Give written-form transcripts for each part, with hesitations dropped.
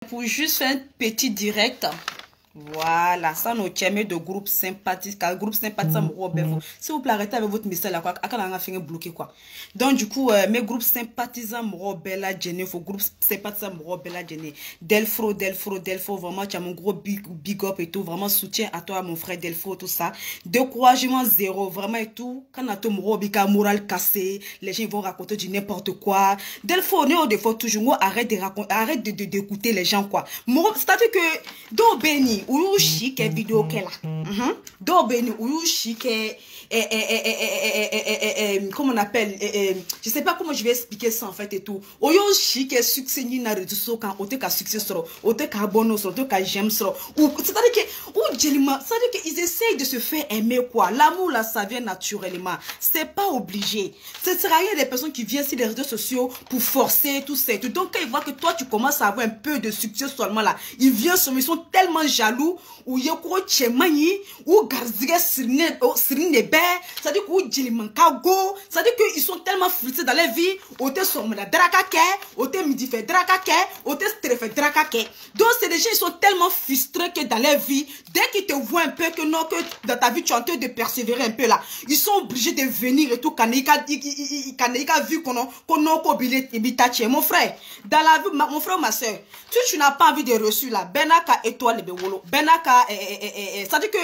Pour juste faire un petit direct. Voilà, ça nous tient de groupe sympathique, groupe sympathisant, s'il vous plaît, arrêtez avec votre message là, quoi, à fait bloqué, quoi. Donc, du coup, mes groupes sympathisants, Bella Jenny, faut groupe sympathisant, Bella Jenny, Delfro, vraiment, tu as mon gros big up et tout, vraiment, soutien à toi, mon frère Delfro, tout ça. Découragement zéro, vraiment et tout. Quand on a ton moral cassé, les gens vont raconter du n'importe quoi. Delfro, on est des fois toujours, arrête de raconter, arrête d'écouter les gens, quoi. C'est-à-dire que, dans Béni, ou chic vidéo qu'elle a donc ben ou chic comment on appelle je sais pas comment je vais expliquer ça en fait et tout oyo chic succès ni na réseau quand au te ka succès sur au te ka bonus au te ka j'aime sur ou c'est-à-dire que ou Jelima c'est-à-dire qu'ils essayent de se faire aimer quoi. L'amour là ça vient naturellement, c'est pas obligé. Ce sera rien des personnes qui viennent sur les réseaux sociaux pour forcer tout ça et tout. Donc quand ils voient que toi tu commences à avoir un peu de succès seulement là, ils viennent sur, ils sont tellement jaloux ou yoko chemani ou garzige sirine be, c'est-à-dire que Jelima kago, c'est-à-dire qu'ils sont tellement frustrés dans leur vie, au te sommet draka ke, au te midi fait draka ke, au te stre fait draka ke. Donc c'est des gens ils sont tellement frustrés que dans leur vie, dès qu'ils te voient un peu que non, que dans ta vie tu es en train de persévérer un peu là, ils sont obligés de venir et tout. Quand ils ont vu qu'on a billet et mon frère, dans la vie, mon frère, ma soeur, tu n'as pas envie de reçu là, benaka étoile le bewolo, benaka, c'est-à-dire que,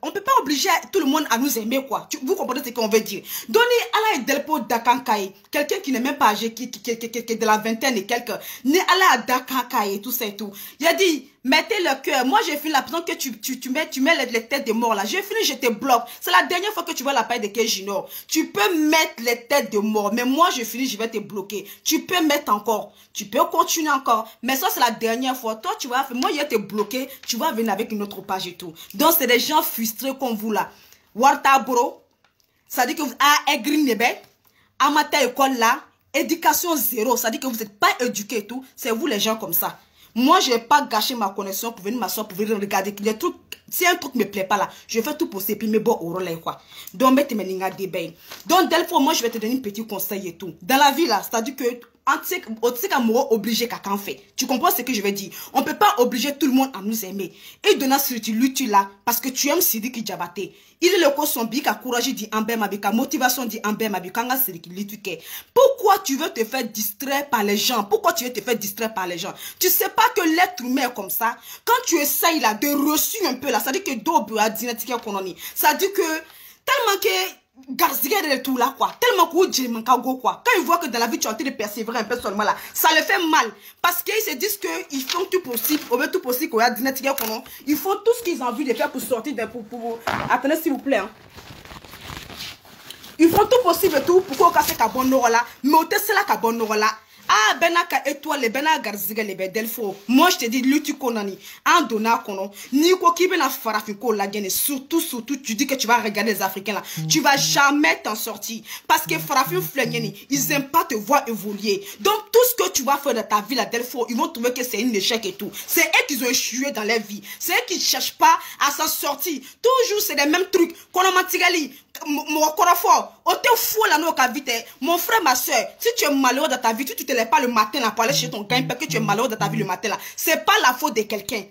on peut pas obliger tout le monde à nous aimer quoi. Vous comprenez ce qu'on veut dire? Donner à la Delpo Dakankai, quelqu'un qui n'est même pas âgé, qui est de la vingtaine et quelques, né à la Dakankai et tout ça et tout. Il a dit, mettez le cœur. Moi, j'ai fini la personne que tu mets les têtes de mort là. J'ai fini, je te bloque. C'est la dernière fois que tu vois la paille de Kejino. Tu peux mettre les têtes de mort. Mais moi, je finis, je vais te bloquer. Tu peux mettre encore. Tu peux continuer encore. Mais ça, c'est la dernière fois. Toi, tu vas faire. Moi, je vais te bloquer. Tu vas venir avec une autre page et tout. Donc, c'est des gens frustrés comme vous là. Warta bro. Ça dit que vous avez green nebe. Amata école là. Éducation zéro. Ça dit que vous n'êtes pas éduqué et tout. C'est vous les gens comme ça. Moi, je vais pas gâcher ma connexion pour venir m'asseoir, pour venir regarder les trucs. Si un truc me plaît pas là, je fais tout possible, puis me bon au relais quoi. Donc, mettez mes lignes à débain. Donc, dès le fois, moi, je vais te donner un petit conseil et tout. Dans la vie là, c'est-à-dire que, obligé qu'à fait. Tu comprends ce que je veux dire? On peut pas obliger tout le monde à nous aimer. Et donner ce que tu là, parce que tu aimes Sidiki Diabaté. Il est le son bika courage dit ambem abika motivation dit ambem abika nga Sidiki lituke. Pourquoi tu veux te faire distraire par les gens? Pourquoi tu veux te faire distraire par les gens? Tu sais pas que l'être humain est comme ça. Quand tu essayes là de reçu un peu là, ça dit que dobu a dynamique kononi. Ça dit que tellement que Garziguer de tout là quoi, tellement que go quoi. Quand ils voient que dans la vie tu es en train de persévérer un peu seulement là, ça les fait mal. Parce qu'ils se disent qu'ils font tout possible, tout possible qu'on a dynamique kono. Ils font tout ce qu'ils ont envie de faire pour sortir de pour. Attendez s'il vous plaît. Hein. Ils font tout possible et tout pour qu'on casse la bonne là, mais au test la bonne là. Ah, benaka étoile, benaka garziga les bedelfo. Moi, je te dis, lutu konani. En donnant kono. Ni ko ki bena farafiko la gene. Surtout, tu dis que tu vas regarder les Africains là. Tu vas jamais t'en sortir. Parce que farafin flingueni, ils aiment pas te voir évoluer. Donc, tout ce que tu vas faire dans ta vie là, delfo, ils vont trouver que c'est un échec et tout. C'est eux qui ont échoué dans leur vie. C'est eux qui ne cherchent pas à s'en sortir. Toujours, c'est les mêmes trucs. Kono matigali. Mon frère, ma soeur, si tu es malheureux dans ta vie, tu te lèves pas le matin là pour aller chez ton gain parce que tu es malheureux dans ta vie le matin là. C'est pas la faute de quelqu'un.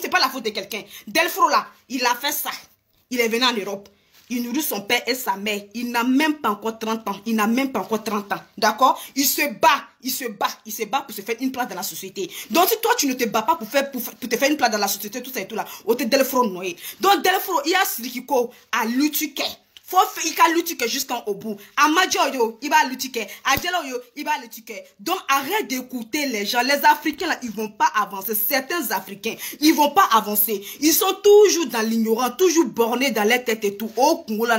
C'est pas la faute de quelqu'un. Delfro là, il a fait ça. Il est venu en Europe. Il nourrit son père et sa mère. Il n'a même pas encore 30 ans. Il n'a même pas encore 30 ans. D'accord? Il se bat. Il se bat pour se faire une place dans la société. Donc, si toi, tu ne te bats pas pour te faire une place dans la société, tout ça et tout là, au te Delfro noyé. Donc, Delfro, il y a Sirikiko à l'utuke. Faut faire lutter jusqu'en au bout. Amadjo il va lutter. Adjelo il va lutter. Donc arrête d'écouter les gens. Les Africains là, ils vont pas avancer. Certains Africains, ils vont pas avancer. Ils sont toujours dans l'ignorant, toujours bornés dans leur tête et tout. Au Congo là,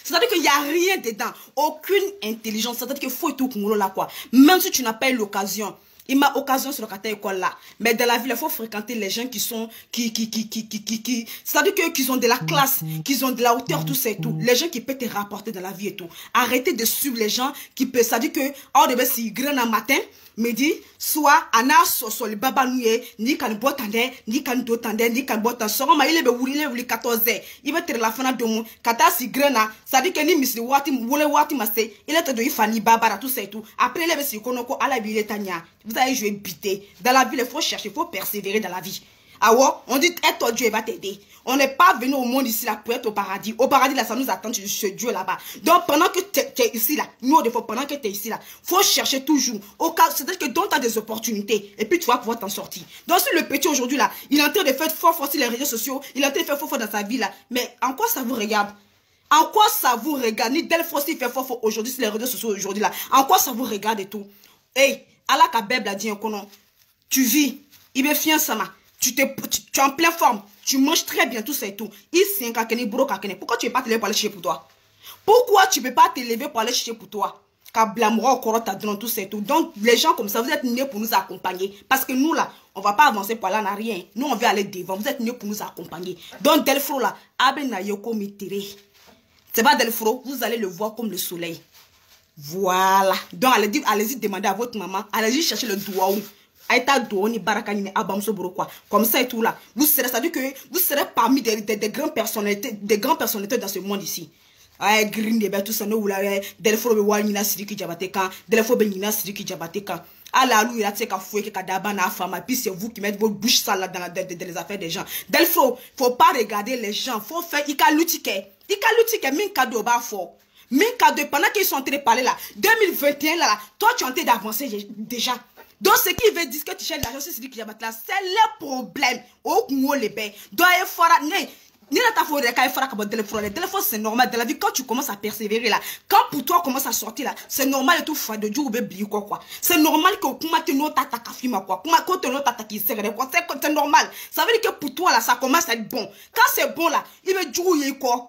c'est-à-dire qu'il y a rien dedans. Aucune intelligence. C'est-à-dire qu'il faut tout Congo là quoi. Même si tu n'as pas eu l'occasion. Il m'a occasion sur le école là. Mais dans la ville, il faut fréquenter les gens qui sont, c'est-à-dire qu'ils ont de la classe, qu'ils ont de la hauteur, tout ça et tout. Les gens qui peuvent te rapporter dans la vie et tout. Arrêtez de suivre les gens qui peuvent, c'est-à-dire que, on devait s'y grainer un matin, me dit soit ana so le baba nuye ni kan botande ni kan dotande ni kan botan so ma il be 14 il va te la fana domu kata si grena ça dit que ni misri wati wole wati masse il est de ifani baba tout ça et tout après il be si konoko ala bi letania vous allez jouer bité dans la vie il faut chercher il faut persévérer dans la vie. Ah ouais, on dit être Dieu va t'aider. On n'est pas venu au monde ici là pour être au paradis. Au paradis là, ça nous attend ce Dieu là-bas. Donc pendant que tu es ici là, nous des fois pendant que tu es ici là, faut chercher toujours. Au cas, c'est-à-dire que donc tu as des opportunités et puis tu vas pouvoir t'en sortir. Donc si le petit aujourd'hui là, il est en train de faire fort sur les réseaux sociaux, il est en train de faire fort dans sa vie là, mais en quoi ça vous regarde? En quoi ça vous regarde? Ni Delphro s'il fait fort aujourd'hui sur les réseaux sociaux aujourd'hui là, en quoi ça vous regarde et tout? Hey, Allah ka Bible a dit un konon. Tu vis, il me fient ça. Tu es en pleine forme. Tu manges très bien, tout ça et tout. Pourquoi tu ne peux pas te lever pour aller chercher pour toi? Pourquoi tu ne peux pas te lever pour aller chercher pour toi? Tout ça et tout. Donc, les gens comme ça, vous êtes nés pour nous accompagner. Parce que nous, là, on ne va pas avancer pour aller en rien. Nous, on veut aller devant. Vous êtes nés pour nous accompagner. Donc, Delphro, là, c'est pas Delphro, vous allez le voir comme le soleil. Voilà. Donc, allez-y demander à votre maman. Allez-y chercher le doigt. Comme ça et tout là. Vous serez, ça veut dire que vous serez parmi des grandes personnalités dans ce monde ici. Green de tout ça, nous, Delphro Nina Sidiki Jabateka, Delphro Nina Sidiki Jabateka. Allah, lui, il a tse ka foué, ka daba na femme, puis c'est vous qui mettez votre bouche sale dans les affaires des gens. Delphro, faut pas regarder les gens, faut faire, il a l'outil, min cadeau bas fort. Min cadeau, pendant qu'ils sont en train de parler là, 2021 là, toi tu es en train d'avancer déjà. Donc, ce qui veut dire que tu cherches l'argent, c'est le problème. Au moins, les bains. Donc, il faut c'est normal de la vie. Quand tu commences à persévérer là, quand pour toi commence à sortir là, c'est normal et tout fois de Dieu ou quoi. C'est normal que c'est normal. Ça veut dire que pour toi là, ça commence à être bon. Quand c'est bon là, il veut jouer quoi,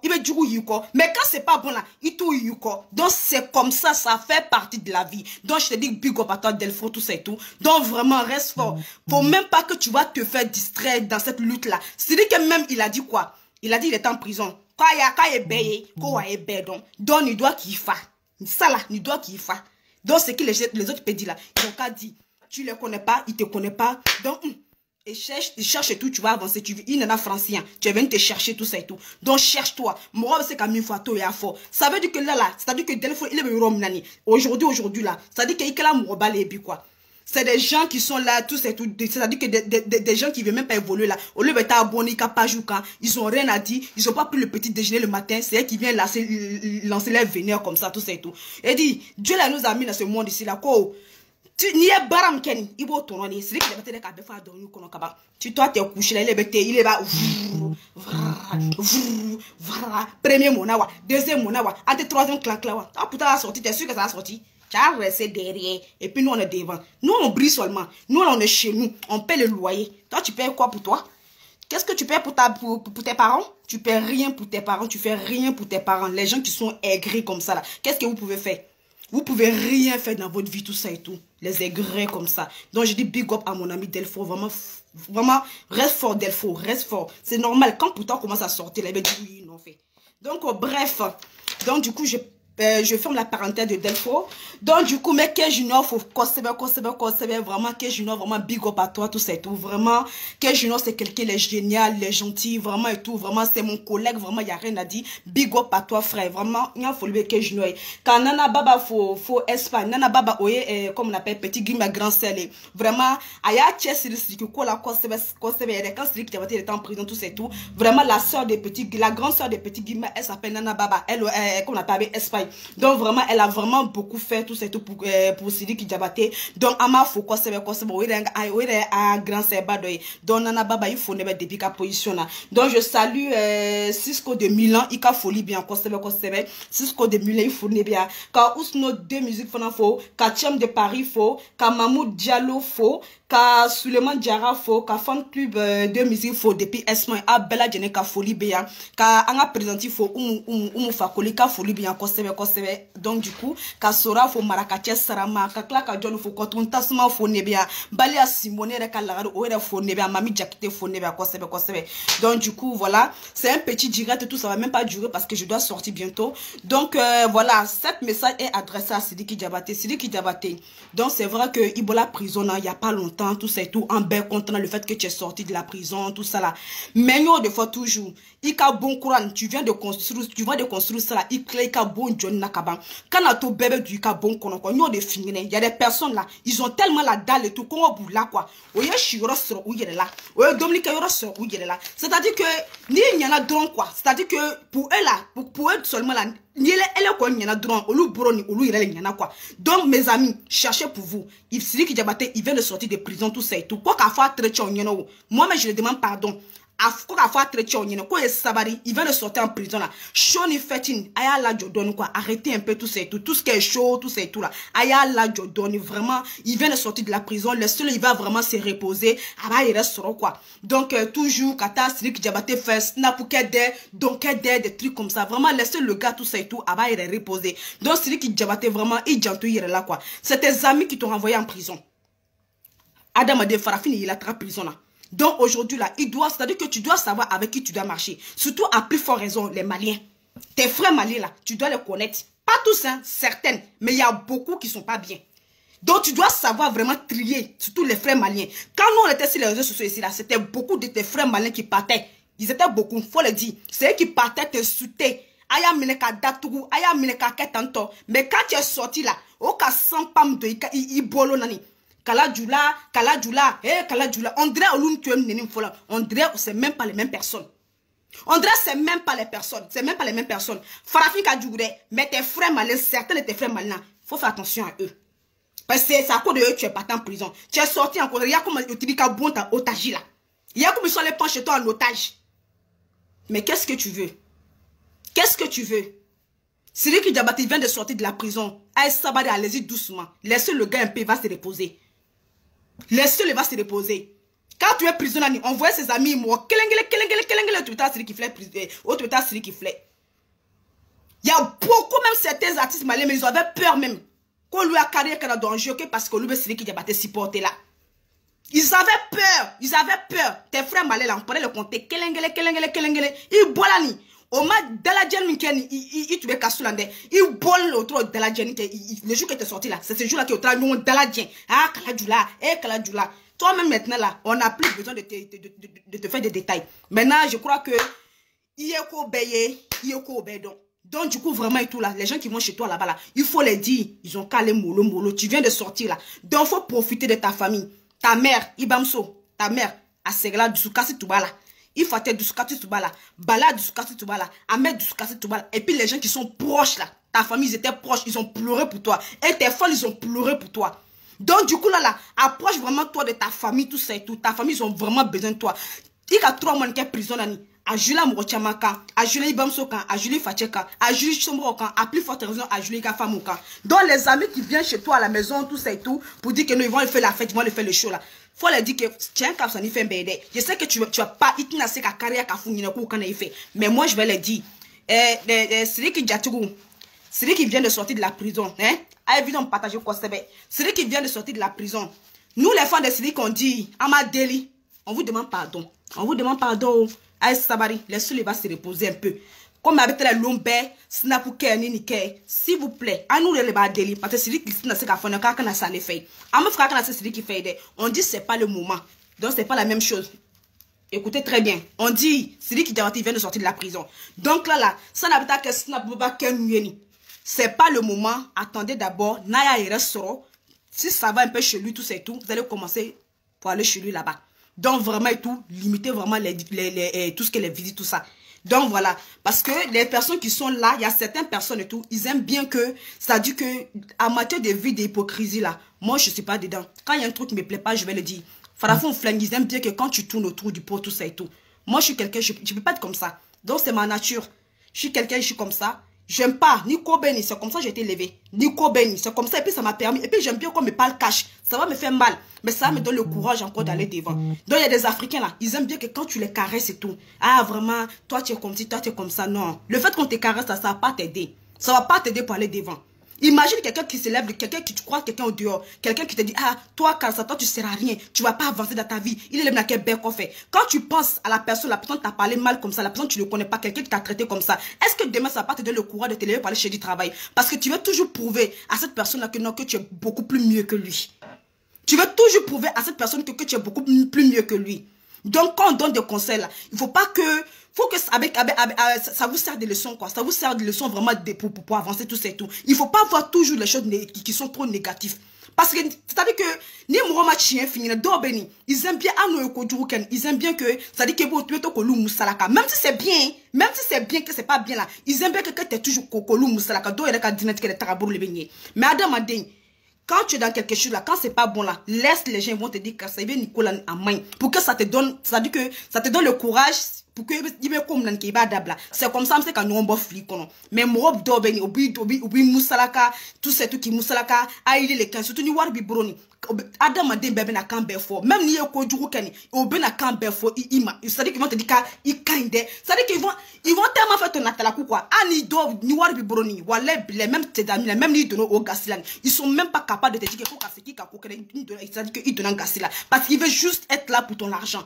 mais quand c'est pas bon là, il touille quoi. Donc c'est comme ça, ça fait partie de la vie. Donc je te dis big up à toi Delphro, tout ça et tout. Donc vraiment reste fort. Faut même pas que tu vas te faire distraire dans cette lutte là. C'est-à-dire que même il a dit quoi? Il a dit il est en prison. Quand il est payé, donc il doit qu'il fasse. Ça là, il doit qu'il fasse. Donc ce que les autres peuvent dire là, ils ont qu'à dire, tu ne les connais pas, ils te connaissent pas. Donc, il cherche et tout, tu vas avancer. Il en a francien. Tu viens te chercher tout ça et tout. Donc cherche-toi. Moi, c'est comme une fois, toi, il y a fort. Ça veut dire que là, c'est-à-dire que Delphro, il est le aujourd'hui là. C'est-à-dire qu'il est là, mon rebal et puis quoi. C'est des gens qui sont là, tout c'est tout. C'est-à-dire que des gens qui ne veulent même pas évoluer là. Au lieu d'être abonnés, ils ont rien à dire. Ils n'ont pas pris le petit déjeuner le matin. C'est eux qui viennent lancer leur vénère comme ça, tout c'est tout. Et dit, Dieu là nous a mis dans ce monde ici là. Quoi? Tu n'y es baram ken, il va tourner. C'est vrai qu'il va te faire dormir comme un tu toi t'es couché là, il est là. Premier monawa, deuxième monawa, entre troisième claque là. Ah putain, la sortie, t'es sûr que ça a sorti? Tu as resté derrière. Et puis nous on est devant. Nous on brille seulement. Nous on est chez nous. On paie le loyer. Toi tu payes quoi pour toi? Qu'est-ce que tu paies pour tes parents? Tu paies rien pour tes parents. Tu fais rien pour tes parents. Les gens qui sont aigris comme ça là. Qu'est-ce que vous pouvez faire? Vous pouvez rien faire dans votre vie, tout ça et tout. Les aigris comme ça. Donc je dis big up à mon ami Delphro. Vraiment, vraiment, reste fort Delphro. Reste fort. C'est normal. Quand pourtant on commence à sortir, il va dire oui, non fait. Donc bref. Donc du coup, je ferme la parenthèse de Delphro. Donc du coup, mais K Junior, faut vraiment K Junior, vraiment big up à toi, tout ça et tout. Vraiment, K Junior, c'est quelqu'un, il est génial, il est gentil, vraiment et tout. Vraiment, c'est mon collègue, vraiment, il n'y a rien à dire. Big up à toi, frère. Vraiment, il faut le K Junior. Quand Nana Baba, faut Espagne. Nana Baba, oye, comme on appelle, petit guimard grand sel. Vraiment, aya Chess, quand c'est qui était en prison, tout ça et tout. Vraiment, la grande sœur de petit guimard, elle s'appelle Nana Baba. Elle, comme on appelle Espagne. Donc vraiment, elle a vraiment beaucoup fait tout ça tout pour Sidiki Diabaté. Donc ama faut quoi c'est un grand seba doy. Donc Nana Baba il faut ne mettre depuis qu'à position là. Donc je salue Cisco de Milan, il a folie bien quoi c'est Cisco de Milan il faut ne bien. Car Ousno deux musiques font Kacham de Paris faut, car Mahmoud Diallo faut, car Suleiman Diarra faut, car Fan Club de musique faut depuis Esma à Bella Djene ka folie bien. Car anga présenté faut Fakoli ka folie bien quoi c'est Donc du coup, Kasora fo marakache sarama, kakla ka jolu fo koton tasma fo nebia, balia simone reka lagado oere fo nebia, mami jakite fo nebia kosebe. Donc du coup, voilà, c'est un petit direct, tout ça va même pas durer parce que je dois sortir bientôt. Donc voilà, cet message est adressé à Sidiki Diabaté. Sidiki Diabaté. Donc c'est vrai que Ibola prison, il y a pas longtemps, tout ça et tout, en bel content le fait que tu es sorti de la prison, tout ça là. Mais nous, des fois toujours, il y a bon courant, tu viens de construire ça là, il y a bon John Nakaban. Quand on a bébé du bon courant, il y a des personnes là, ils ont tellement la dalle et tout, qu'on a bout là quoi. Oye Shiro sur où il est là. Oye Dominique Yoro sur où il est là. C'est-à-dire que, ni il y en a drôle quoi. C'est-à-dire que, pour eux là, pour eux seulement là, ni elle est quoi, il y en a drôle, ou broni, ou il y en a quoi. Donc mes amis, cherchez pour vous. Il s'est dit qu'il il vient de sortir de prison, tout ça et tout. Quoi qu'à faire très tchon, moi-même je le demande pardon. Il vient de sortir en prison là. Shoni Fetin, aya la Jordan quoi. Arrêtez un peu tout ça et tout. Tout ce qui est chaud, tout ça et tout là. Aya la Jordan, vraiment, il vient de sortir de la prison. Le seul, il va vraiment se reposer. Ah bah, il reste sur quoi. Donc, toujours, Kata, Sirik Diabaté fait snap ou des trucs comme ça. Vraiment, laissez le gars, tout ça et tout. Ah bah, il est reposé. Donc, Sirik Diabaté, vraiment, il jantou, il est là quoi. C'est tes amis qui t'ont renvoyé en prison. Adam Ade Farafine, il a attrapé prison là. Donc aujourd'hui là, c'est-à-dire que tu dois savoir avec qui tu dois marcher. Surtout à plus forte raison, les Maliens. Tes frères maliens là, tu dois les connaître. Pas tous, hein, certaines, mais il y a beaucoup qui sont pas bien. Donc tu dois savoir vraiment trier, surtout les frères maliens. Quand nous on était sur les réseaux sociaux ici là, c'était beaucoup de tes frères maliens qui partaient. Ils étaient beaucoup, faut le dire. C'est eux qui partaient te souter. Aya mineka datougou, aya mineka ketanto. Mais quand tu es sorti là, au cas sans pam de ibolo nani. Kala Djoula, on dirait on dirait c'est même pas les mêmes personnes. On dirait c'est même pas les personnes. Farafika Djougou, mais tes frères malins, certains de tes frères malins, faut faire attention à eux. Parce que c'est à cause de eux que tu es parti en prison. Tu es sorti encore, il y a comme tu dis qu'à bon ta otage là. Il y a comme ils sont les penches chez toi en otage. Mais qu'est-ce que tu veux? Sidiki Diabaté vient de sortir de la prison. Aïe Sabari, allez-y doucement. Laissez le gars un peu, il va se reposer. Laisse-le, va se reposer. Quand tu es prisonnier, on voit ses amis morts. Il y a beaucoup, même certains artistes maliens, mais ils avaient peur même. Qu'on lui a carrière qu'il a danger, parce que lui, c'est qui a battu supporter là. Ils avaient peur. Tes frères maliens là, on pourrait le compter. Il boit la nuit. Au moins, Daladjen Minken, il te met Kassoulande. Il boit l'autre Daladjen. Le jour que tu es sorti là, c'est ce jour-là qui est au travail. Daladjen. Ah, Kaladjoula. Toi-même maintenant là, on n'a plus besoin de te faire des détails. Maintenant, je crois que Yeko Beye. Donc, du coup, vraiment et tout là, les gens qui vont chez toi là-bas là, il faut les dire, ils ont calé mollo. Tu viens de sortir là. Donc, il faut profiter de ta famille. Ta mère, Ibamso, ta mère, Asegla, Dusukasi Toubala. Il faut être Dusukasi Toubala. Bala Dusukasi Toubala. Ahmed Dusukasi Toubala. Et puis les gens qui sont proches là, ta famille, ils étaient proches, ils ont pleuré pour toi. Et tes fans, ils ont pleuré pour toi. Donc, du coup, là, approche vraiment toi de ta famille, tout ça et tout. Ta famille, ils ont vraiment besoin de toi. Il y a 3 mois qui est prison là. À Julie Mouchamaka, à Julie Ibamsokan, à Julie Facheka, à Julie Chomrokan, à plus forte raison à Julie Kafamoukan. Donc les amis qui viennent chez toi à la maison, tout ça et tout, pour dire que nous, ils vont faire la fête, ils vont faire le show là. Faut leur dire que tiens, quand ça n'y fait un bébé. Je sais que tu vas pas, il n'a pas carrière qu'à fournir quand il fait. Mais moi, je vais leur dire, c'est qui Djatougou, c'est qui vient de sortir de la prison, hein. Ah, évidemment, partager quoi c'est bien. C'est qui vient de sortir de la prison. Nous, les fans de Sidi qu'on dit, Amadeli, on vous demande pardon. Aïe Sabari, laissez-le va se reposer un peu. Comme avec les lombaires, snapouké, niniké, s'il vous plaît, à nous les badeli, parce que c'est lui qui n'a pas fait, quand on a ça les fait. À mon frère, quand c'est celui qui fait, on dit c'est pas le moment. Donc c'est pas la même chose. Écoutez très bien. On dit, c'est lui qui vient de sortir de la prison. Donc là, ça n'a pas que snapouké, c'est pas le moment. Attendez d'abord, Naya il reste soro. Si ça va un peu chez lui, tout c'est tout, vous allez commencer pour aller chez lui là-bas. Donc vraiment et tout, limitez vraiment tout ce que les visites, tout ça. Donc voilà, parce que les personnes qui sont là, il y a certaines personnes et tout, ils aiment bien que, ça dit que, en matière de vie d'hypocrisie là, moi je suis pas dedans. Quand il y a un truc qui me plaît pas, je vais le dire. Farafon flingue, ils aiment bien que quand tu tournes autour du pot, tout ça et tout. Moi je suis quelqu'un, je peux pas être comme ça. Donc c'est ma nature. Je suis quelqu'un, je suis comme ça. J'aime pas, Nico Beni, c'est comme ça que j'ai été élevé. Nico Beni, c'est comme ça, et puis ça m'a permis. Et puis j'aime bien qu'on me parle cash. Ça va me faire mal, mais ça me donne le courage encore d'aller devant. Donc il y a des Africains là, ils aiment bien que quand tu les caresses et tout. Ah vraiment, toi tu es comme ci, toi tu es comme ça. Non, le fait qu'on te caresse, ça va pas t'aider. Ça ne va pas t'aider pour aller devant. Imagine quelqu'un qui se lève, quelqu'un qui tu crois quelqu'un au dehors, quelqu'un qui te dit, ah, toi, Kalsa, toi, tu ne seras rien, tu ne vas pas avancer dans ta vie. Il est le mec qu'on fait. Quand tu penses à la personne t'a parlé mal comme ça, la personne, tu ne le connais pas, quelqu'un qui t'a traité comme ça, est-ce que demain, ça va pas te donner le courage de te lever pour aller chez du travail? Parce que tu veux toujours prouver à cette personne-là que non, que tu es beaucoup plus mieux que lui. Tu veux toujours prouver à cette personne que tu es beaucoup plus mieux que lui. Donc, quand on donne des conseils, là, il faut pas que... Faut que ça vous sert de leçons, quoi. Ça vous sert de leçons vraiment pour avancer tout ça et tout. Il faut pas voir toujours les choses qui sont trop négatives. Parce que, c'est-à-dire que, ni Mouroma chien fini, ils aiment bien ils aiment bien que, c'est-à-dire que vous êtes kolou moussalaka. Même si c'est bien que c'est pas bien là, ils aiment bien que tu es toujours kolou moussalaka. Donc, il y a des dinette qui est tarabou le beignet. Mais Adam a dit, quand tu es dans quelque chose là, quand c'est pas bon là, laisse les gens, ils vont te dire que ça vient Nicolas en main. Pour que ça te donne, c'est-à-dire que ça te donne le courage, pour que il me comme dans kiba dabla. C'est comme ça, c'est quand nous on boit flic, non. Mais moi, d'obéni, obi moussalaka, tout c'est tout qui moussalaka, aïe les 15, surtout ni warbi broni. Adam a dit bébé na kan befo. Même ni yoko djuru kani, obi na kan befo, c'est-à-dire qu'ils vont te dire qu'ils kinde. C'est-à-dire qu'ils vont tellement faire ton atalakou quoi. Ani do, ni warbi broni, walé, les mêmes tes amis, les mêmes ni dono au gasilan. Ils sont même pas capables de te dire qu'il faut qu'à ce qui kako, c'est-à-dire qu'ils donnent un gasilan. Parce qu'il veut juste être là pour ton argent.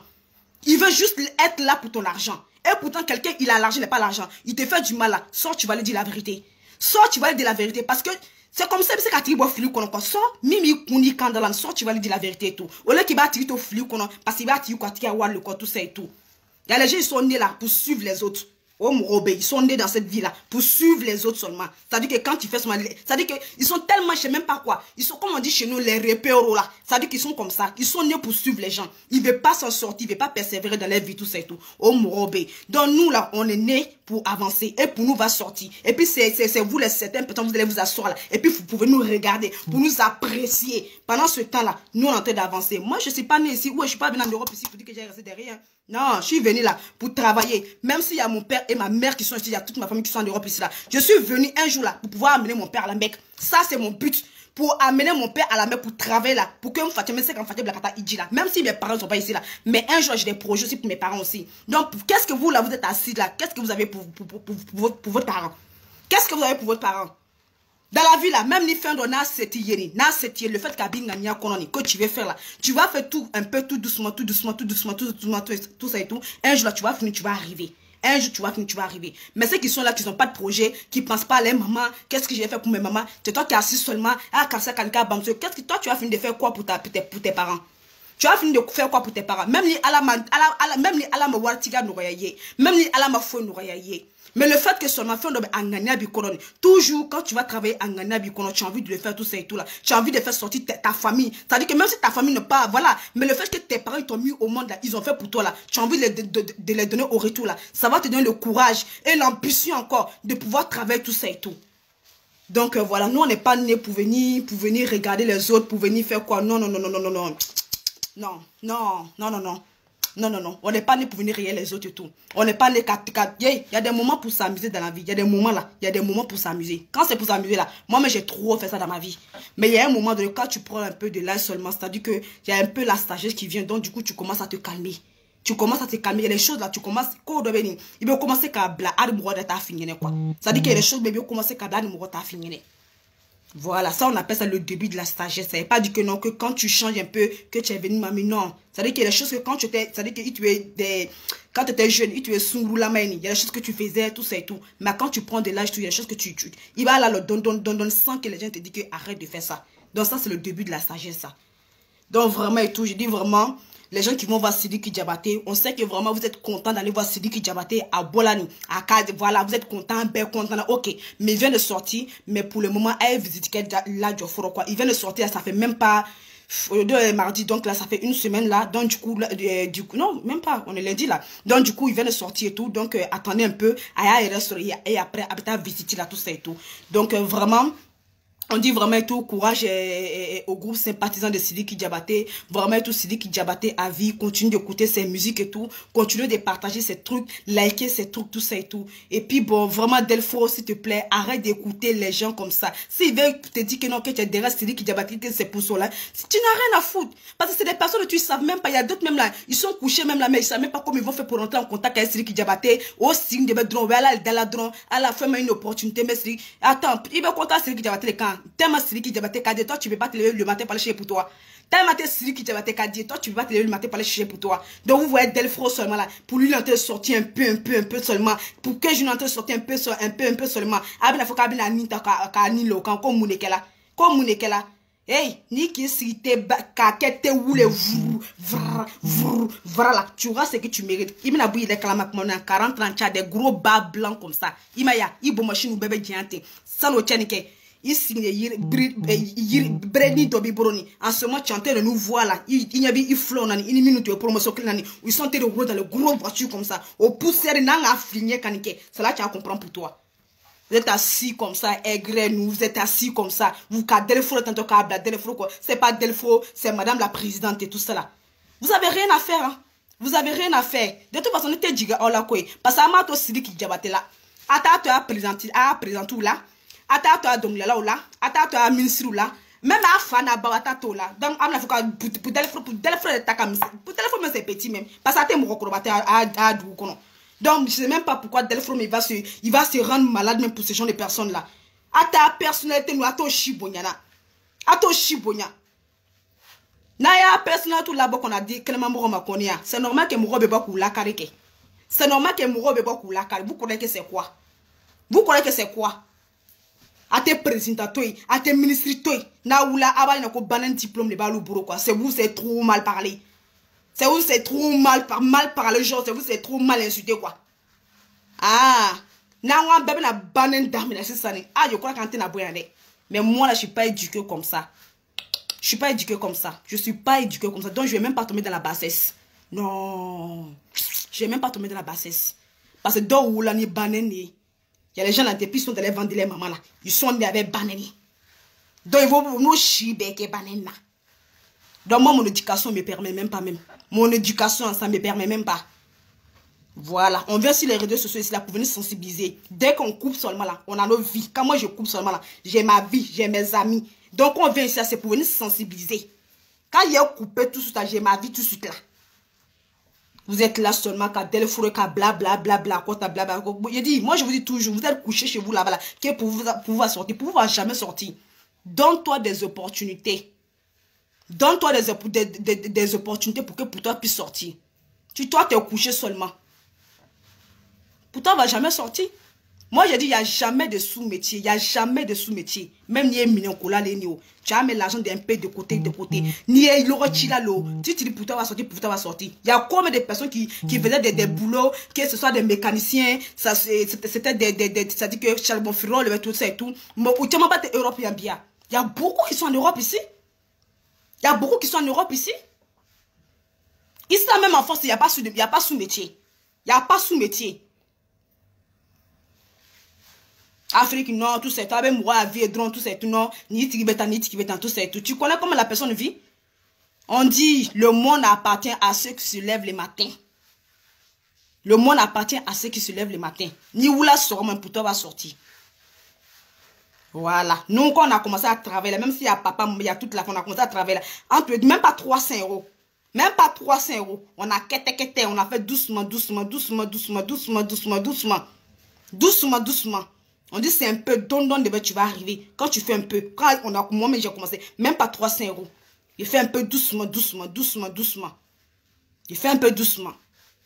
Il veut juste être là pour ton argent. Et pourtant, quelqu'un, il a l'argent, il n'a pas l'argent. Il te fait du mal là. Sors, tu vas lui dire la vérité. Sors, tu vas lui dire la vérité. Parce que c'est comme ça, c'est quand tu vas filer qu'on a sors, mimi, kuni, kandalan, sors, tu vas lui dire la vérité et tout. Au lieu qu'il va tirer ton filer qu'on a, parce qu'il va tirer quoi, le quoi, tout ça et tout. Il y a les gens, ils sont nés là pour suivre les autres. Oh mon robé, ils sont nés dans cette vie-là pour suivre les autres seulement. C'est-à-dire que quand tu fais seulement... C'est-à-dire qu'ils sont tellement, je sais même pas quoi. Ils sont, comme on dit chez nous, les repéros là. C'est-à-dire qu'ils sont comme ça. Ils sont nés pour suivre les gens. Ils ne veulent pas s'en sortir, ils ne veulent pas persévérer dans leur vie, tout ça et tout. Oh mon robé. Donc nous là, on est nés pour avancer. Et pour nous, va sortir. Et puis c'est vous les certains, peut-être vous allez vous asseoir là. Et puis vous pouvez nous regarder, pour nous apprécier. Pendant ce temps-là, nous on est en train d'avancer. Moi, je ne suis pas né ici. Ouais, je ne suis pas venu en Europe ici pour dire que j'ai resté derrière. Non, je suis venu là pour travailler. Même s'il y a mon père et ma mère qui sont ici, il y a toute ma famille qui sont en Europe ici là. Je suis venu un jour là pour pouvoir amener mon père à la Mecque. Ça, c'est mon but. Pour amener mon père à la Mecque pour travailler là. Pour que me fasse mais c'est quand Fatia Blakata Idji là. Même si mes parents ne sont pas ici là. Mais un jour, j'ai des projets aussi pour mes parents aussi. Donc, qu'est-ce que vous là, vous êtes assis là? Qu'est-ce que vous avez pour votre parent? Qu'est-ce que vous avez pour votre parent? Dans la vie là, même les fins de le fait que tu veux faire là, tu vas faire tout un peu, tout doucement, tout ça et tout. Un jour là, tu vas finir, tu vas arriver. Un jour, tu vas finir, tu vas arriver. Mais ceux qui sont là, qui n'ont pas de projet, qui ne pensent pas à leur maman, qu'est-ce que j'ai fait pour mes mamans? C'est toi qui es assis seulement, ah, Kalsa Kanka Bamso, qu'est-ce que toi tu vas finir de faire quoi pour tes parents? Tu vas finir de faire quoi pour tes parents? Même les alama wartiga nourayaye, même les alama fou nourayaye. Mais le fait que seulement toujours quand tu vas travailler en Ghana, tu as envie de le faire tout ça et tout là. Tu as envie de faire sortir ta famille. C'est-à-dire que même si ta famille n'est pas, voilà. Mais le fait que tes parents t'ont mis au monde là, ils ont fait pour toi là. Tu as envie de les donner au retour là. Ça va te donner le courage et l'ambition encore de pouvoir travailler tout ça et tout. Donc voilà, nous on n'est pas nés pour venir regarder les autres, pour venir faire quoi. Non. Non, on n'est pas né pour venir rire les autres et tout. On n'est pas né il y a des moments pour s'amuser dans la vie. Il y a des moments là, il y a des moments pour s'amuser. Quand c'est pour s'amuser là, moi j'ai trop fait ça dans ma vie. Mais il y a un moment de quand tu prends un peu de l'âge seulement, c'est-à-dire que il y a un peu la sagesse qui vient, donc du coup tu commences à te calmer. Tu commences à te calmer. Il y a des choses là, tu commences, il va commencer à bla, quoi. C'est-à-dire qu'il y a des choses, mais il va commencer à bla, voilà, ça on appelle ça le début de la sagesse. Ça n'est pas dit que non, que quand tu changes un peu, que tu es venu mamie, non. C'est-à-dire qu'il y a des choses que quand tu étais, c'est-à-dire que quand tu étais jeune, tu es sous la main, il y a des choses que tu faisais, tout ça et tout. Mais quand tu prends de l'âge, il y a des choses que il va là, le donne sans que les gens te disent que arrête de faire ça. Donc ça c'est le début de la sagesse, ça. Donc vraiment et tout, je dis vraiment, les gens qui vont voir Sidiki Diabaté, on sait que vraiment vous êtes content d'aller voir Sidiki Diabaté à Bolani, à Kad, voilà, vous êtes content, ben content, ok. Mais il vient de sortir, mais pour le moment, elle visite là, quoi. Il vient de sortir, ça fait même pas, mardi, donc là, ça fait une semaine là, donc du coup, non, même pas, on est lundi là. Donc du coup, il vient de sortir et tout, donc attendez un peu, et après, habiter visiter là, tout ça et tout. Donc vraiment, On dit vraiment tout courage au groupe sympathisant de Sidiki Diabaté. Vraiment tout Sidiki Diabaté à vie. Continue d'écouter ses musiques et tout. Continue de partager ses trucs. Liker ses trucs, tout ça et tout. Et puis bon, vraiment Delfro, s'il te plaît, arrête d'écouter les gens comme ça. S'il veut te dire que non, que tu es derrière Sidiki Diabaté, que c'est pour cela, tu n'as rien à foutre. Parce que c'est des personnes que tu ne savent même pas. Il y a d'autres même là, ils sont couchés même là, mais ils ne savent même pas comment ils vont faire pour rentrer en contact avec Sidiki Diabaté. Au signe de mettre drone, à la fin, une opportunité. Mais attends, il va contacter Sidiki Diabaté les camps. Tellement Sidiki Diabaté Kadie, toi tu peux pas te lever le matin pour aller chercher pour toi. Tellement Sidiki Diabaté Kadie, toi tu peux pas te lever le matin pour aller chercher pour toi. Donc vous voyez Delfro seulement là, pour lui il est en train de sortir un peu seulement, pour que je suis en train de sortir un peu seulement. Ah ben il faut qu'il y ait Anita Kani lokan comme Mounekela, hey, ni qui s'irrite kakete ou les voilà, tu vois ce que tu mérites. Il m'a bouillé des clamacs mon 40 ans, tu as des gros bas blancs comme ça. Il m'a ya, il bon machine ou bébé géante. Ça le tient que il signe Bredni Dobi Boroni. En ce moment, tu es en train de nous voir là. Il y a il flot, une minute de promotion. Ils sont en train de rouler dans le gros voiture comme ça. Au poussière, il n'a pas fini. C'est là que tu vas comprendre pour toi. Vous êtes assis comme ça, aigre, nous, vous êtes assis comme ça. Vous, Delfro, tantôt, Delfro, quoi. C'est pas Delfro, c'est madame la présidente et tout ça là. Vous avez rien à faire, hein. Vous avez rien à faire. De toute façon, on était diga, oh là, quoi. Parce que Amato Sidiki Diabaté là. Ata, tu as présenté où là. Ata, tu as donc là ou là. Ata, tu as ministre là. Même à Fana, Bawata, là. Donc, Amna, pour Delfro, pour Delfro, mais c'est petit même. Parce que t'es mon recrobaté à Doukono. Donc, je ne sais même pas pourquoi Delfro il va se rendre malade même pour ce genre de personnes-là. À ta personnalité, nous, à ton chibonya. À ton chibonya. Naya personnalité, tout là-bas qu'on a dit, que le maman m'a connu. C'est normal que mon robe est beaucoup la carrière. C'est normal que mon robe est beaucoup la carrière. Vous connaissez que c'est quoi? Vous connaissez que c'est quoi? À tes présentateurs, à tes ministres, na ou là, avant, il n'y a pas de diplôme, les balles bourreau, quoi. C'est vous, c'est trop mal parlé. C'est vous, c'est trop mal parler, genre, c'est vous, c'est trop mal insulté, quoi. Ah, n'a bébé na banen dame là, c'est ça. Ah, je crois qu'on n'a pas. Mais moi, là, je suis pas éduquée comme ça. Je suis pas éduquée comme ça. Je suis pas éduquée comme ça. Donc, je vais même pas tomber dans la bassesse. Non. Je vais même pas tomber dans la bassesse. Parce que dans où là, ni banen, il y a les gens là, depuis, ils sont allés vendre les mamans là. Ils sont allés avec banen. Donc, ils vont nous chier avec banen là. Donc, moi, mon éducation me permet même pas même. Mon éducation, ça me permet même pas. Voilà, on vient sur les réseaux sociaux ici là pour venir sensibiliser. Dès qu'on coupe seulement là, on a nos vies. Quand moi je coupe seulement là, j'ai ma vie, j'ai mes amis. Donc on vient ici, c'est pour venir sensibiliser. Quand il y a coupé tout ça, j'ai ma vie tout de suite là. Vous êtes là seulement quand Delfro, quand blablabla, quoi, blablabla. Je dis, moi je vous dis toujours, vous êtes couché chez vous là-bas là, que pour pouvoir sortir, pour pouvoir jamais sortir. Donne-toi des opportunités. Donne-toi des opportunités pour que pour toi puisse sortir. Toi, tu es couché seulement. Pourtant, on ne va jamais sortir. Moi, j'ai dit, il n'y a jamais de sous-métier. Il n'y a jamais de sous-métier. Même ni un million de dollars, tu as mis l'argent d'un peu de côté, Ni un euro, tu dis, pourtant, on va sortir, pourtant, on va sortir. Il y a combien de personnes qui faisaient des boulots, que ce soit des mécaniciens, c'était ça dit que charbon furol, tout ça et tout. Mais où tu n'as pas d'Européens bien. Il y a beaucoup qui sont en Europe ici. Il y a beaucoup qui sont en Europe ici. Ici, là, même en France, il n'y a pas sous-métier. Il n'y a pas sous-métier. Afrique, non, tout ça, tu as moi, vie, drone, tout ça, tout, non, ni tikibeta, tout ça, tout. Tu connais comment la personne vit? On dit, le monde appartient à ceux qui se lèvent le matin. Le monde appartient à ceux qui se lèvent le matin. Ni où la sort, même pour toi, va sortir. Voilà. Nous, quand on a commencé à travailler, même s'il y a papa, il y a toute la famille, on a commencé à travailler, entre même pas 300 €. Même pas 300 €. On a quête, on a fait doucement. On dit c'est un peu, don, tu vas arriver. Quand tu fais un peu, quand on a, moi-même j'ai commencé, même pas 300 €. Il fait un peu doucement. Il fait un peu doucement.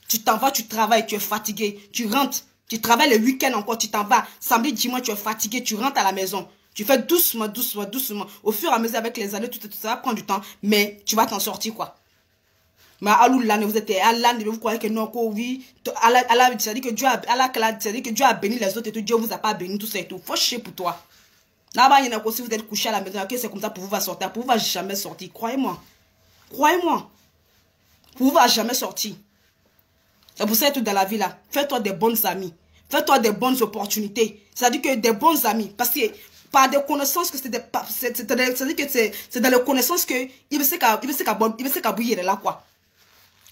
Tu t'en vas, tu travailles, tu es fatigué. Tu rentres, tu travailles le week-end encore, tu t'en vas. Samedi, dimanche, tu es fatigué, tu rentres à la maison. Tu fais doucement. Au fur et à mesure avec les années, tout ça va prendre du temps, mais tu vas t'en sortir quoi. Mais vous êtes vous croyez que non, oui, c'est-à-dire que Dieu a béni les autres et tout, Dieu vous a pas béni, tout ça et tout. Faut chier pour toi. Là-bas, il y en a aussi, vous êtes couché à la maison, c'est comme ça pour vous va sortir, pour vous va jamais sortir, croyez-moi. Pour vous va jamais sortir. C'est pour ça que tout dans la vie là, fais-toi des bonnes amis, fais-toi des bonnes opportunités. C'est-à-dire que des bons amis, parce que par des connaissances que c'est-à-dire que c'est dans les connaissances que il veut se cabouiller là quoi.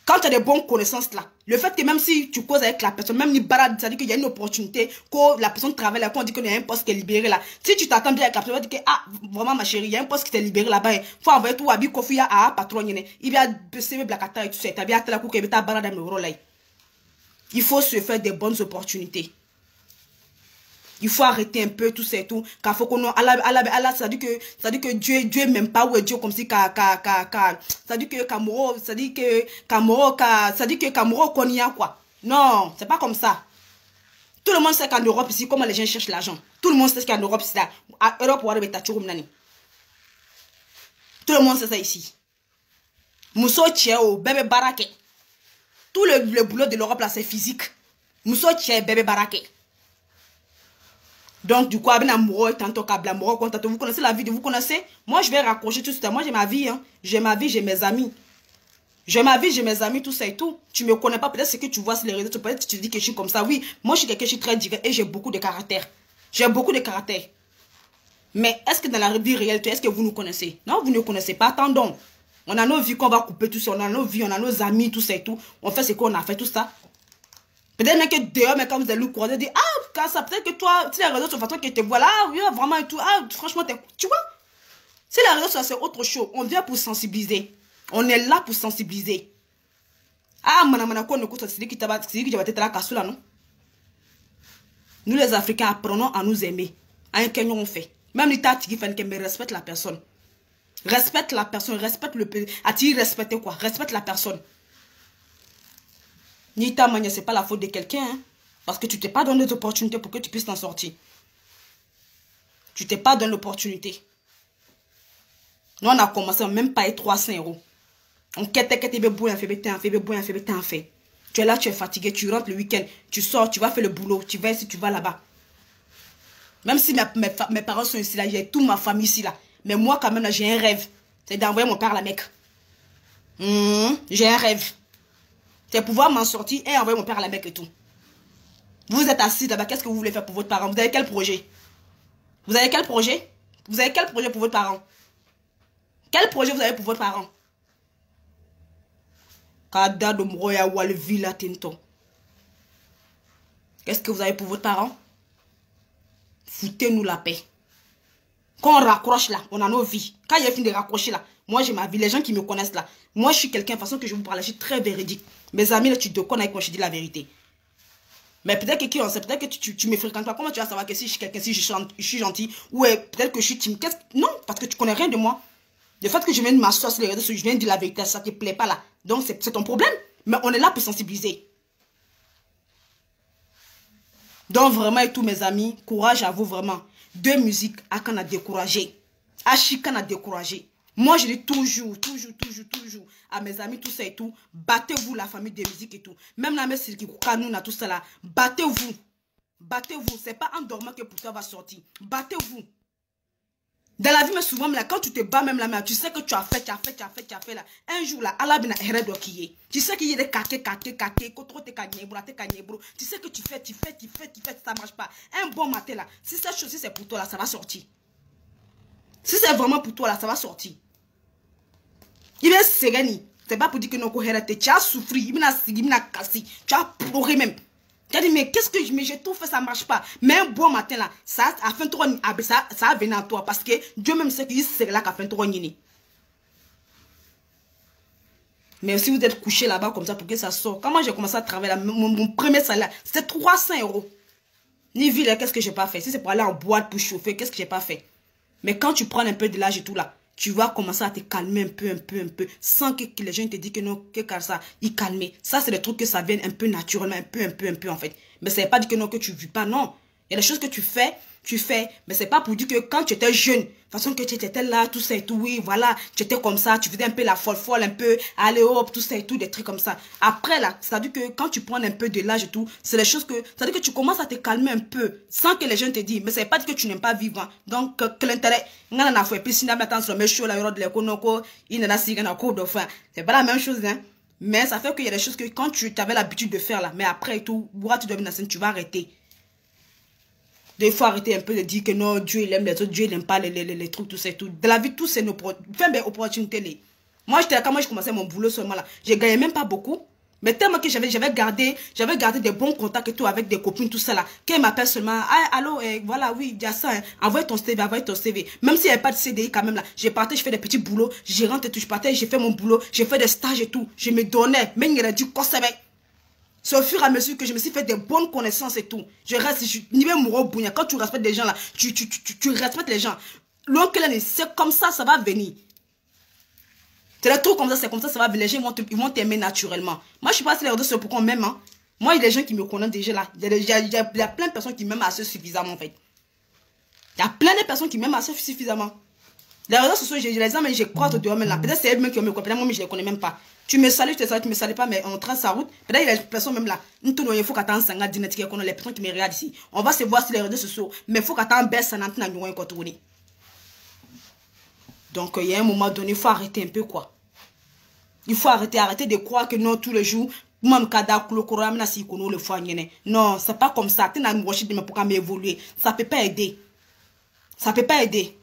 Quand tu as des bonnes connaissances là, le fait que même si tu causes avec la personne, même ni barade, c'est-à-dire qu'il y a une opportunité, que la personne travaille là, qu'on dit qu'il y a un poste qui est libéré là. Si tu t'attends bien avec la personne, tu vas dire que, ah, vraiment ma chérie, il y a un poste qui est libéré là-bas, il faut envoyer tout à Bikofi à patron, il va se blacata et tout ça, tu as bien la coupe, tu as barade à me là. Il faut se faire des bonnes opportunités. Il faut arrêter un peu tout ça et tout. Car faut qu'on Allah, ça dit que Dieu même pas ou Dieu comme si ça dit que Kamoro, ça dit que Kamoro konya quoi. Non, c'est pas comme ça. Tout le monde sait qu'en Europe ici comment les gens cherchent l'argent. Tout le monde sait qu'en Europe ici là, à Europe ou à nani. Tout le monde sait ça ici. Mousso Tchèo, bébé barake. Tout le boulot de l'Europe là c'est physique. Mousso Tchèo, bébé barake. Donc, du coup, vous connaissez la vie, vous connaissez. Moi, je vais raccrocher tout ça. Moi, j'ai ma vie, hein. J'ai ma vie, j'ai mes amis. J'ai ma vie, j'ai mes amis, tout ça et tout. Tu me connais pas, peut-être ce que tu vois sur les réseaux, peut-être que tu dis que je suis comme ça. Oui, moi, je suis quelqu'un, je suis très direct et j'ai beaucoup de caractère. J'ai beaucoup de caractère. Mais est-ce que dans la vie réelle, est-ce que vous nous connaissez? Non, vous ne connaissez pas. Attendons. On a nos vies qu'on va couper, tout ça. On a nos vies, on a nos amis, tout ça et tout. On fait ce qu'on a fait, tout ça. Peut-être même que dehors, mais quand vous allez nous croiser, dire, ah, quand ça, peut-être que toi, si les réseaux sociaux, que te voilà, oui, vraiment et tout, ah, franchement, tu vois, si les réseaux sociaux, c'est autre chose, on vient pour sensibiliser. On est là pour sensibiliser. Ah, quoi, c'est qui va être là, là, non? Nous, les Africains, apprenons à nous aimer. À un Kenyan, on fait. Même les tati qui font mais respecte la personne. Respecte la personne, respecte le pays. A-t-il respecté quoi? Respecte la personne. Ni ta manière, c'est pas la faute de quelqu'un. Hein? Parce que tu t'es pas donné d'opportunité pour que tu puisses t'en sortir. Tu t'es pas donné l'opportunité. Nous, on a commencé, même pas 300 €. On quête, fait. Tu es là, tu es fatigué, tu rentres le week-end, tu sors, tu vas faire le boulot, tu vas ici, tu vas là-bas. Même si mes parents sont ici, là, j'ai toute ma famille ici, là. Mais moi, quand même, j'ai un rêve. C'est d'envoyer mon père à la Mecque. J'ai un rêve. C'est pouvoir m'en sortir et envoyer mon père à la Mecque et tout. Vous êtes assis là-bas, qu'est-ce que vous voulez faire pour votre parent? Vous avez quel projet? Vous avez quel projet? Vous avez quel projet pour votre parent? Quel projet vous avez pour votre parent? Qu'est-ce que vous avez pour votre parent? Foutez-nous la paix. Quand on raccroche là, on a nos vies. Quand il y a fini de raccrocher là, moi j'ai ma vie. Les gens qui me connaissent là, moi je suis quelqu'un, de toute façon que je vous parle, je suis très véridique. Mes amis là, tu te connais avec moi, je dis la vérité. Mais peut-être que qui on sait, peut-être que tu me fréquentes pas. Comment tu vas savoir que si je suis quelqu'un, si je suis gentil, ou peut-être que je suis timide? Non, parce que tu connais rien de moi. Le fait que je viens de m'asseoir sur les réseaux sociaux, je viens de dire la vérité, ça te plaît pas là. Donc c'est ton problème. Mais on est là pour sensibiliser. Donc vraiment et tous mes amis, courage à vous vraiment. De musique à qu'on a découragé. À Chican a découragé. Moi je dis toujours à mes amis tout ça et tout, battez-vous la famille de musique et tout. Même la mère qui nous a tout ça là, battez-vous. Battez-vous, c'est pas en dormant que pour toi va sortir. Battez-vous. Dans la vie, mais souvent, là, quand tu te bats même la mère, tu sais que tu as fait là. Un jour là, Allah bina heredo qui est. Tu sais qu'il y a des kake, tu sais que tu fais, ça marche pas. Un bon matin là, si cette chose c'est pour toi là, ça va sortir. Si c'est vraiment pour toi là, ça va sortir. Il est sereni. C'est pas pour dire que non, tu as souffert, il a cassé, tu as pleuré même. Tu as dit, mais qu'est-ce que j'ai tout fait, ça marche pas. Mais un bon matin là, ça a fait trop, ça a venu à toi. Parce que Dieu même sait qu'il c'est là qu'a fait trop nini. Mais si vous êtes couché là-bas comme ça pour que ça sorte. Quand moi j'ai commencé à travailler là, mon premier salaire, c'était 300 €. Ni ville, qu'est-ce que j'ai pas fait? Si c'est pour aller en boîte pour chauffer, qu'est-ce que j'ai pas fait? Mais quand tu prends un peu de l'âge et tout là, tu vas commencer à te calmer un peu, sans que les gens te disent que non, que car ça, il calme. Ça, c'est des trucs que ça vient un peu naturellement, un peu en fait. Mais ça ne veut pas dire que non, que tu ne vis pas, non. Il y a des choses que tu fais, mais c'est pas pour dire que quand tu étais jeune, de toute façon que tu étais là, tout ça et tout, oui, voilà, tu étais comme ça, tu faisais un peu la folle, un peu, allez hop, tout ça et tout, des trucs comme ça. Après là, c'est-à-dire que quand tu prends un peu de l'âge et tout, c'est des choses que, c'est-à-dire que tu commences à te calmer un peu, sans que les gens te disent, mais ça veut pas dire que tu n'aimes pas vivre. Hein. Donc, que l'intérêt, c'est pas la même chose, hein. Mais ça fait qu'il y a des choses que quand tu avais l'habitude de faire là, mais après et tout, tu vas arrêter. Il faut arrêter un peu de dire que non, Dieu il aime les autres, Dieu il n'aime pas les trucs, tout ça et tout. De la vie, tout c'est nos opportunités. Moi, j'étais là, quand moi je commençais mon boulot seulement là, je gagnais même pas beaucoup. Mais tellement que j'avais gardé des bons contacts et tout avec des copines, tout ça là. Qu'elle m'appelle seulement, ah, allô, voilà, oui, il y a ça, hein. Envoie ton CV, envoie ton CV. Même s'il n'y avait pas de CDI quand même là, j'ai parté, je fais des petits boulots, je rentre et tout, je partais, j'ai fait mon boulot, j'ai fait des stages et tout. Je me donnais, mais il a dit quoi ça va. C'est au fur et à mesure que je me suis fait des bonnes connaissances et tout. Je reste, niveau mouro bounia. Quand tu respectes les gens là, tu respectes les gens. L'oncle c'est comme ça va venir. C'est le truc comme ça, c'est comme ça va venir. Les gens ils vont t'aimer naturellement. Moi, je suis pas si les réseaux, c'est pourquoi on m'aime. Hein. Moi, il y a des gens qui me connaissent déjà là. Il y a plein de personnes qui m'aiment assez suffisamment en fait. Il y a plein de personnes qui m'aiment assez suffisamment. Les réseaux sociaux, je les aime, mais je crois dehors même là. Peut-être c'est elles-mêmes qui me connaissent, peut-être moi, je les connais même pas. Tu me salues, je te salue, tu me salues pas, mais on trace sa route. Peut-être il y a des personnes même là. Il faut qu'attendre 5 ans, les personnes qui me regardent ici. On va se voir sur les réseaux sociaux, mais il faut qu'attendre baisse ça n'entend rien quand on est. Donc, il y a un moment donné, il faut arrêter un peu quoi. Il faut arrêter de croire que non, tous les jours, non, c'est pas comme ça. Tu n'as pas m'évoluer. Ça peut pas aider. Ça peut pas aider.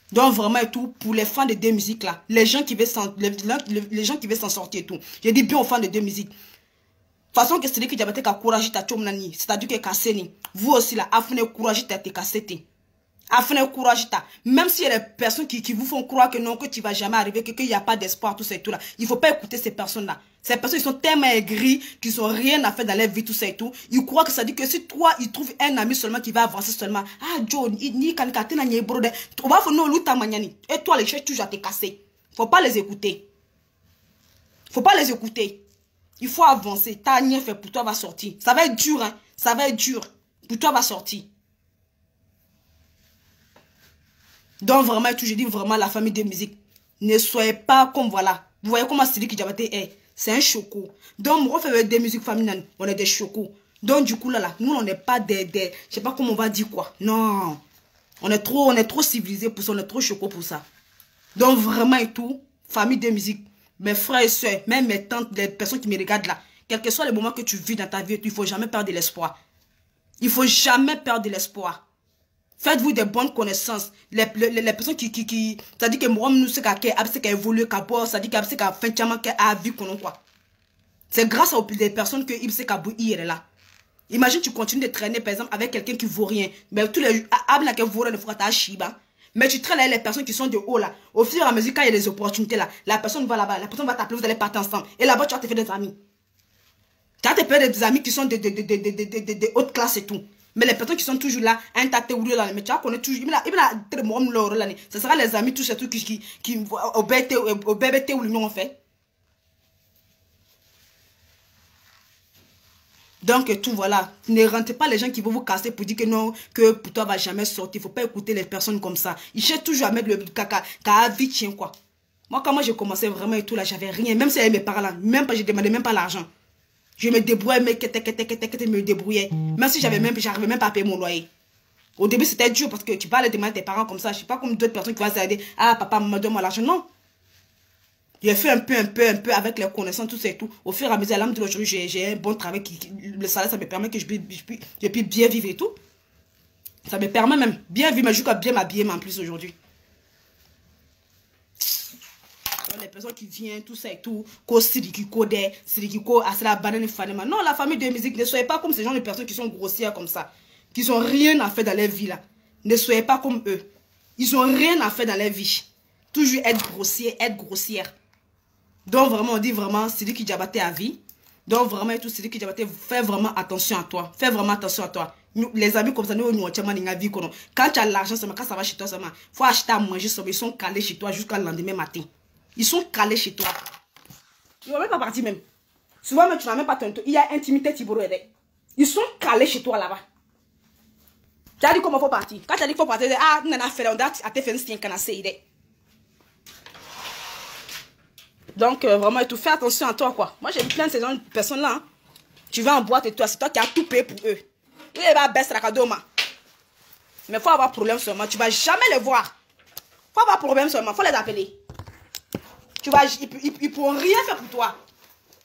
Donc vraiment et tout, pour les fans de deux musiques là, les gens qui veulent s'en sortir et tout. Je dis bien aux fans de deux musiques. De toute façon que c'est lui qui a été courageux à Tchomnani, c'est-à-dire que Kasseni, vous aussi là, afin courageux à te casser. Afin courageux, même s'il y a des personnes qui vous font croire que non, que tu vas jamais arriver, qu'il n'y a pas d'espoir, tout ça et tout là. Il faut pas écouter ces personnes-là. Ces personnes, ils sont tellement aigris, qu'ils n'ont rien à faire dans leur vie, tout ça et tout. Ils croient que ça dit que si toi, ils trouvent un ami seulement qui va avancer seulement. Ah, Joe, ni kankatena ni brode. On va faire non, l'outa maniani. Et toi, les choses, toujours à te casser. Faut pas les écouter. Faut pas les écouter. Il faut avancer. T'as rien fait pour toi, va sortir. Ça va être dur, hein. Ça va être dur. Pour toi, va sortir. Donc vraiment, je dis vraiment la famille de musique. Ne soyez pas comme voilà. Vous voyez comment Sidiki Diabaté est. C'est un choco. Donc, on fait des musiques féminines. On est des chocos. Donc, du coup, là, nous, on n'est pas des... Je sais pas comment on va dire quoi. Non. On est trop civilisés pour ça. On est trop chocos pour ça. Donc, vraiment et tout, famille de musique. Mes frères et soeurs, même mes tantes, les personnes qui me regardent là. Quel que soit le moment que tu vis dans ta vie, il ne faut jamais perdre de l'espoir. Il ne faut jamais perdre de l'espoir. Faites-vous des bonnes connaissances. Les personnes qui ça dit que moi, nous, c'est qu'à évoluer, qu'à boire, ça dit qu'à fait qu'à vie qu'on quoi. C'est grâce aux personnes que il sait qu'à est là. Imagine, tu continues de traîner, par exemple, avec quelqu'un qui vaut rien. Mais tous les mais tu traînes avec les personnes qui sont de haut là. Au fur et à mesure, quand il y a des opportunités là, la personne va là-bas, la personne va t'appeler, vous allez partir ensemble. Et là-bas, tu vas te faire des amis. Tu vas te faire des amis qui sont de haute classe et tout. Mais les personnes qui sont toujours là, mais tu vas connaître toujours. Ce sera les amis, tous ces trucs qui au BBT ou l'union en fait. Donc, tout voilà. Ne rentrez pas les gens qui vont vous casser pour dire que non, que pour toi, va jamais sortir. Il ne faut pas écouter les personnes comme ça. Ils cherchent toujours à mettre le caca, car vie tient quoi. Moi, quand j'ai commencé vraiment et tout là, j'avais rien. Même si j'avais mes parents là, même pas, je demandais même pas l'argent. Je me débrouillais, mais me débrouillais. Même si j'arrivais même pas à payer mon loyer. Au début, c'était dur parce que tu parles de tes parents comme ça. Je ne suis pas comme d'autres personnes qui vont s'aider. Ah, papa, maman, donne-moi l'argent. Non. J'ai fait un peu avec les connaissances, tout ça et tout. Au fur et à mesure, aujourd'hui, j'ai un bon travail. Le salaire, ça me permet que je puisse bien vivre et tout. Ça me permet même bien vivre, mais je dois bien m'habiller en plus aujourd'hui. Les personnes qui viennent, tout ça et tout, non, la famille de musique, ne soyez pas comme ces gens de personnes qui sont grossières comme ça, qui n'ont rien à faire dans leur vie là. Ne soyez pas comme eux. Ils n'ont rien à faire dans leur vie. Toujours être grossière. Donc vraiment, on dit vraiment, c'est lui qui diabaté à vie. Donc vraiment, et tout, c'est lui qui diabaté, fais vraiment attention à toi. Fais vraiment attention à toi. Les amis comme ça, nous, quand tu as l'argent, quand ça va chez toi, il faut acheter à manger, ils sont calés chez toi jusqu'au lendemain matin. Ils sont calés chez toi. Tu ne vas même pas partir même. Souvent, même, tu n'as même pas ton tour. Il y a intimité, ils sont calés chez toi là-bas. Tu as dit comment il faut partir. Quand tu as dit qu'il faut partir, ah, tu n'as fait, on a fait un stien canacé. Donc, vraiment, tout, fais attention à toi, quoi. Moi, j'ai vu plein de ces personnes-là. Hein. Tu vas en boîte et toi, c'est toi qui as tout payé pour eux. Il va baisser la cadeau, mais il faut avoir problème seulement. Tu ne vas jamais les voir. Il faut avoir problème seulement. Il faut les appeler. Tu vas, ils ne pourront rien faire pour toi.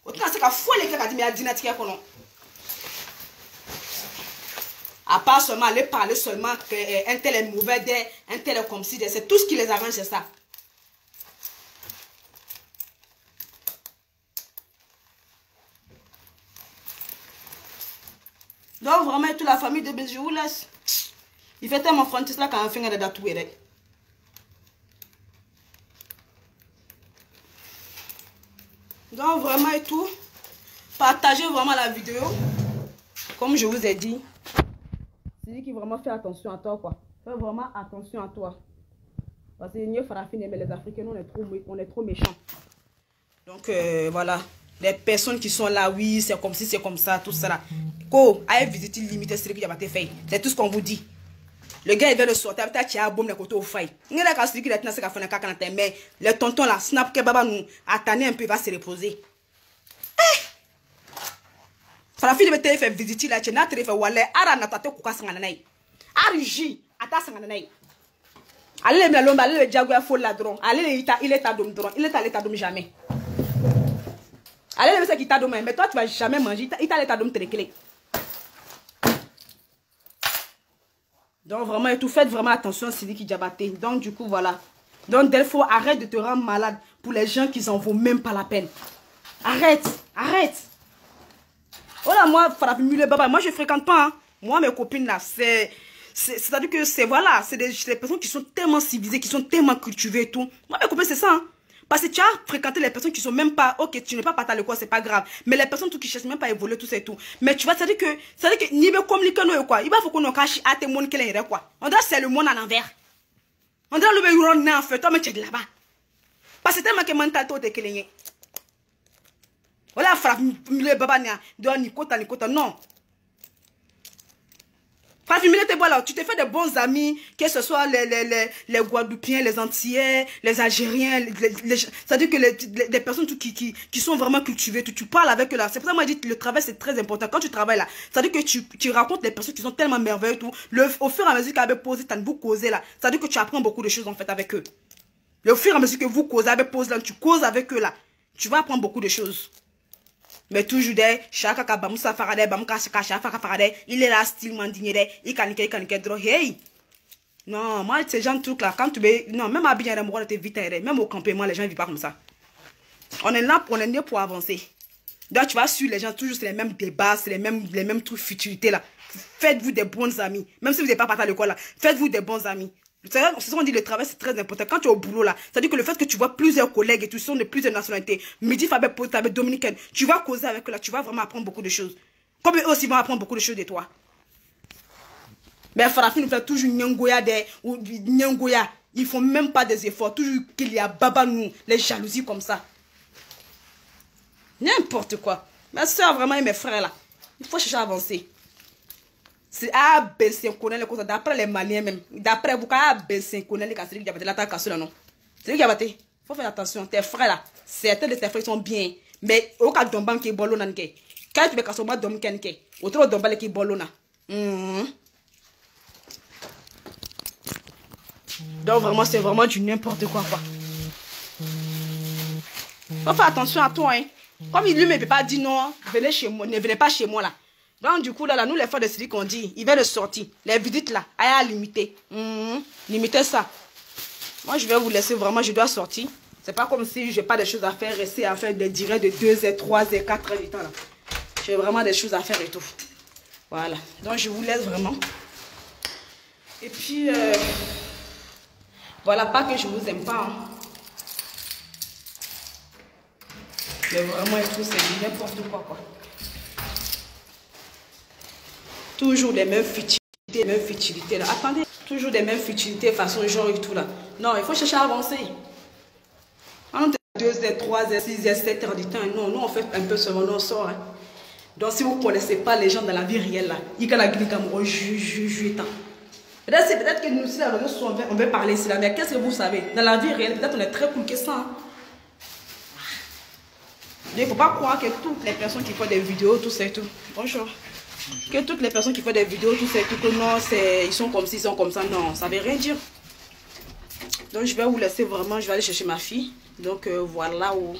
Autant c'est qu'à fouet les gars qui m'ont dit qu'on À part seulement aller parler seulement qu'un tel est mauvais, un tel est comme si, c'est tout ce qui les arrange, c'est ça. Donc vraiment, toute la famille de Bézi, je vous laisse. Il fait tellement frontis là quand on fait un datoué. Donc vraiment et tout, partagez vraiment la vidéo. Comme je vous ai dit, c'est lui qui vraiment fait attention à toi quoi. Fais vraiment attention à toi. Parce que mieux Farafine, mais les Africains, on est trop méchants. Donc voilà. Les personnes qui sont là, oui, c'est comme si, c'est comme ça, tout ça là. Ko, allez visiter limité, c'est ce qu'il a fait. C'est tout ce qu'on vous dit. Le gars, il vient de sortir, peut-être qu'il y a un bon côté au faille. Il y a un qui a mais le tonton là, snap que baba nous attendez un peu, il va se reposer. La fille de te fait visiter là, tu n'as pas fait wallet, ara na tate kuka sanganai. Ariji, ata sanganai. Allez le lomba, allez le jaguar fol la dron, allez il est ta dom dron, il est à l'état dom jamais. Allez le mec qui t'a dom, mais toi tu vas jamais manger, il t'a l'état dom téléclé. Donc vraiment et tout, faites vraiment attention à celui qui diabaté. Donc du coup voilà. Donc Delphine, arrête de te rendre malade pour les gens qui en vaut même pas la peine. Arrête, arrête. Voilà, moi, moi je fréquente pas. Hein. Moi, mes copines là, c'est-à-dire que c'est voilà, c'est des personnes qui sont tellement civilisées, qui sont tellement cultivées et tout. Moi, mes copines, c'est ça. Hein. Parce que tu as fréquenté les personnes qui sont même pas, ok, tu n'es pas parti à l'école, c'est pas grave. Mais les personnes qui cherchent même pas à évoluer, tout ça et tout. Mais tu vois, c'est-à-dire que, ni bien comme les canaux, quoi. Il va faut qu'on en cache à tes mondes qui est quoi. On dirait c'est le monde à l'envers. On dirait le monde en fait, toi, mais tu es là-bas. Parce que tellement que mental, toi, t'es que voilà, frappe, le baba Nikota, non. Frappe, tu te fais de bons amis, que ce soit les Guadeloupéens, les Antillais, les Algériens, c'est-à-dire que les personnes qui sont vraiment cultivées, tu parles avec eux là. C'est pour ça que moi je dis que le travail c'est très important. Quand tu travailles là, c'est-à-dire que tu racontes les personnes qui sont tellement merveilleuses, tout. Au fur et à mesure qu'avec posé, vous causez là, c'est-à-dire que tu apprends beaucoup de choses en fait avec eux. Au fur et à mesure que vous causez avec pose là, tu causes avec eux là, tu vas apprendre beaucoup de choses. Mais toujours des chaque kabamusa farade bamuka chaque farade il est là style mandigné il canike dro hey non moi ces gens trucs là quand tu veux non même à bien moi t'es vite même au campement les gens vivent pas comme ça on est là pour avancer donc tu vas suivre les gens toujours c'est les mêmes débats c'est les mêmes trucs futilités là faites-vous des bons amis même si vous n'êtes pas parti à l'école là faites-vous des bons amis. C'est ce qu'on dit, le travail c'est très important. Quand tu es au boulot là, c'est-à-dire que le fait que tu vois plusieurs collègues et tu sont de plusieurs nationalités, Midi Fabé, avec Dominicaine, tu vas causer avec eux là, tu vas vraiment apprendre beaucoup de choses. Comme eux aussi vont apprendre beaucoup de choses de toi. Mais Farafin nous fait toujours Nyangoya ou Nyangoya. Ils font même pas des efforts. Toujours qu'il y a baba nous, les jalousies comme ça. N'importe quoi. Ma soeur vraiment et mes frères là, il faut chercher à avancer. C'est à baisser connaît les causes d'après les Maliens même d'après vous à baisser connaît les casseries qui a la casse là non c'est qui a battu faut faire attention tes frères là certains de tes frères sont bien mais au cas d'omban qui bolo nanke quand tu veux casser moi dom kenke autour d'omban qui bolo na donc vraiment c'est vraiment du n'importe quoi faut faire attention à toi hein comme il lui ne peut pas dire non venez chez moi ne venez pas chez moi là. Donc du coup là nous les frères de Sidi qu'on dit, il vient de sortir. Les visites là, à limiter. Limiter ça. Moi je vais vous laisser vraiment, je dois sortir. C'est pas comme si j'ai pas des choses à faire, rester à faire des directs de 2h, 3h, 4h du temps là. J'ai vraiment des choses à faire et tout. Voilà. Donc je vous laisse vraiment. Et puis voilà, pas que je vous aime pas. Hein. Mais vraiment et tout, c'est n'importe quoi. Toujours des mêmes futilités, là. Attendez, toujours des mêmes futilités, façon genre et tout là. Non, il faut chercher à avancer. On est 2h, 3h, 6h, 7h du temps. Non, nous on fait un peu seulement, nous on sort. Hein. Donc si vous ne connaissez pas les gens dans la vie réelle là, il y a la grille comme peut-être que nous, là, on veut parler ici là, mais qu'est-ce que vous savez? Dans la vie réelle, peut-être on est très cool que ça. Hein. Il ne faut pas croire que toutes les personnes qui font des vidéos, tout ça et tout. Bonjour. Que toutes les personnes qui font des vidéos, tout ça et tout, que non, ils sont comme ci, ils sont comme ça. Non, ça ne veut rien dire. Donc je vais vous laisser vraiment, je vais aller chercher ma fille. Donc voilà où...